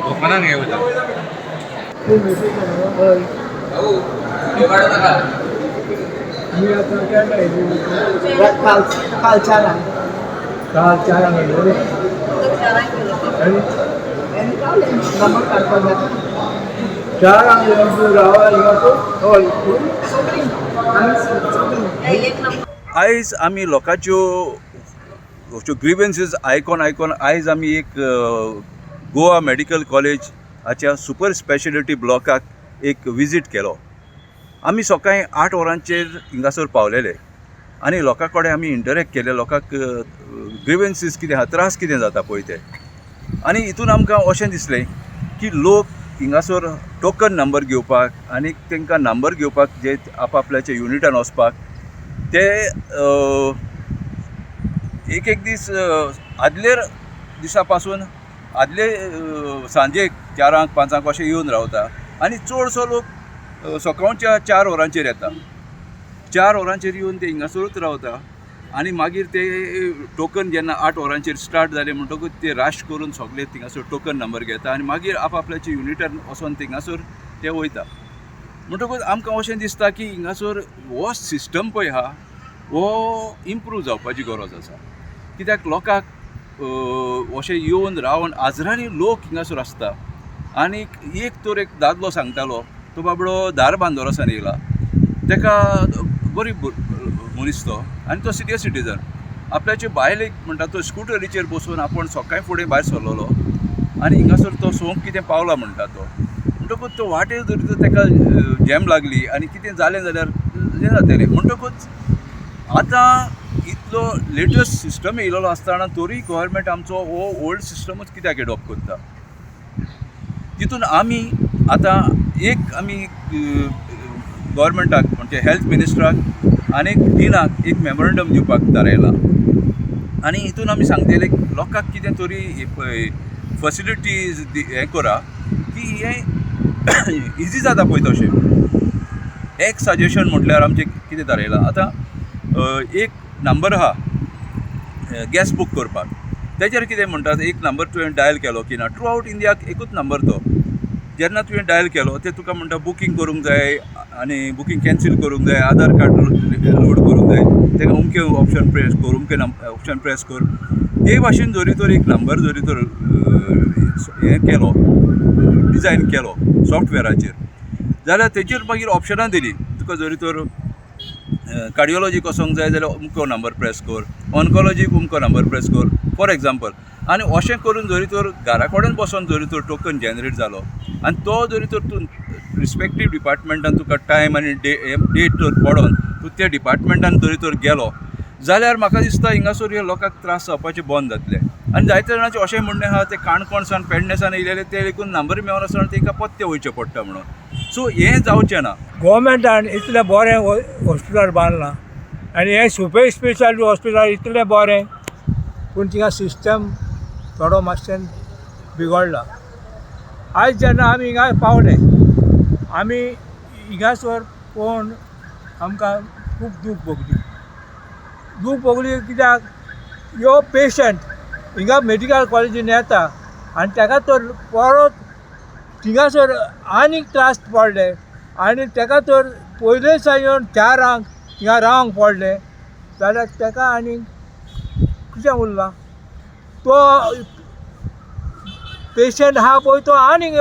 दुकानान हे होता आयज आमी लोकांच्यो ग्रीवेन्सीस आयकून आयज आमी एक गोवा मेडिकल कॉलेज हाच्या सुपर स्पेशलिटी ब्लॉकाक एक विजीट केलो. आमी सकाळीं 8 वरांचेर हिंगासर पावलेले आनी लोकां कडेन आमी इंटरेक्ट केले. लोकांक ग्रीवेन्सीस कितें आहा, त्रास कितें जाता पळय ते. आनी हितून आमकां अशें दिसलें की लोक हिंगासर टोकन नंबर घेवपाक आनी तांकां नंबर घेवपाक जे आपआपल्याच्या युनिटान वचपाक ते एक दीस आदलेर दिसा पासून आदले सांजेक 4-5 अशें येवन रावता आनी चडसो लोक सकाळच्या 4 वरांचेर येता. 4 वरांचेर येवन ते हिंगासरूच रावता आनी मागीर ते टोकन जेन्ना 8 वरांचेर स्टार्ट जाले म्हणटकूच ते राश करून सगळे थिंगासर टोकन नंबर घेता आनी मागीर आपआपल्याच्या युनिटान वचोन थिंगासर ते वयता. म्हणटकूच आमकां अशें दिसता की हिंगासर हो सिस्टम पळय आहा हो इम्प्रूव जावपाची गरज आसा. कित्याक लोकांक अशें येवन रावन आजरांनी लोक हिंगासर आसता आनी एक दादलो सांगतालो, तो बाबडो धारबांदोरासान येयला, ताका गरीब मनीस तो आनी तो सिनियर सिटीजन आपल्याचे बायलेक म्हणटा तो स्कुटरीचेर बसून आपण सकाळीं फुडें भायर सरलोलो आनी हिंगासर तो सोंक कितें पावला म्हणटा तो. म्हणटकूच तो वाटेर जरी तर ताका जॅम लागली आनी कितें जालें जाल्यार हें जातलें. म्हणटकूच आतां इतलो लेटस्ट सिस्टम येयलेलो आसतना तरी गव्हर्मेंट आमचो हो ओल्ड सिस्टमूच कित्याक एडॉप्ट करता. तितून आमी आतां आमी गव्हर्मेंटाक म्हणजे हेल्थ मिनिस्टराक आनी डिनाक एक मेमोरंडम दिवपाक थारायला आनी हितून आमी सांगतले लोकांक कितें तरी फॅसिलिटीज हें करा की हें इजी जाता पळय तशें. एक सजेशन म्हटल्यार आमचें कितें थारायलां, आतां एक नंबर आहा गॅस बूक करपाक, तेजेर कितें म्हणटात एक नंबर तुवें डायल केलो की ना, थ्रू आवट इंडियाक एकूच नंबर तो. जेन्ना तुवें डायल केलो ते तुका म्हणटा बुकींग करूंक जाय आनी बुकींग कॅन्सील करूंक जाय, आधार कार्ड लोड करूंक जाय, तेका अमकें ऑप्शन प्रेस कर, अमकें ऑप्शन प्रेस कर. ते भाशेन जरी तर एक नंबर जरी तर हें केलो, डिजायन केलो सॉफ्टवॅराचेर, जाल्यार तेजेर मागीर ऑप्शनां दिली. तुका जरी तर कार्डिओलॉजीक वचोंक जाय जाल्यार अमको नंबर प्रेस कर, ऑन्कॉलॉजीक अमको नंबर प्रेस कर फॉर एग्जाम्पल. आनी अशें करून जरी तर घरा कडेन बसून जरी तर टोकन जनरेट जालो आनी तो जरी तर तूं रिस्पेक्टीव डिपार्टमेंटान तुका टायम आनी डेट तर पडोन तूं त्या डिपार्टमेंटान जरी तर गेलो जाल्यार म्हाका दिसता हिंगासर ह्या लोकांक त्रास जावपाचे बंद जातले. आनी जायते जाणांचें अशें म्हणणें आहा ते काणकोणसान पेडणेसान येयलेले ते देखून नंबर मेळनासतना तांकां पत्ते वयचें पडटा म्हणून. सो हें जावचें ना. गोवोरमेंटान इतलें बरें हॉस्पिटल बांदलां आनी हें सुपर स्पेशालिटी हॉस्पिटल इतलें बरें, पूण थिंगा सिस्टम थोडो मातशें बिगडला. आयज जेन्ना आमी हिंगा पावले, आमी हिंगासर पळोवन आमकां खूब दूख भोगली. कित्याक ह्यो पेशंट हिंगा मेडिकल कॉलेजीन येता आनी ताका तर परत थिंगासर आनीक त्रास पडले आनी ताका तर पयलेसान येवन 4 हिंगा रावंक पडलें जाल्यार ताका आनीक कितें उरलां. तो पेशंट आहा पळय तो आनीक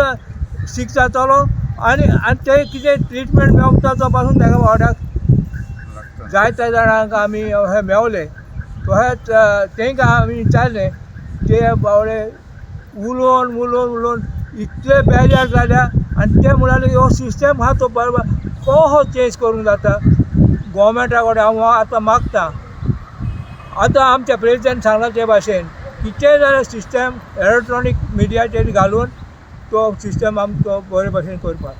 सीक जातलो आनी ते कितें ट्रिटमेंट मेळटा पासून ताका वाड्याक जायत्या जाणांक आमी अशें मेवले. तशेंच तांकां आमी विचारलें, ते बावडे उलोवन इतले बेजार जाल्या आनी ते म्हणाले हो सिस्टम आहा तो बरोबर कसो चेंज करूंक जाता. गोवोरमेंटा कडेन हांव आतां मागतां, आतां आमच्या प्रेसिडेंट सांगला ते भाशेन कितेंय जाल्यार सिस्टम इलेक्ट्रॉनीक मिडियाचेर घालून तो सिस्टम आमचो बरे भाशेन करपाक.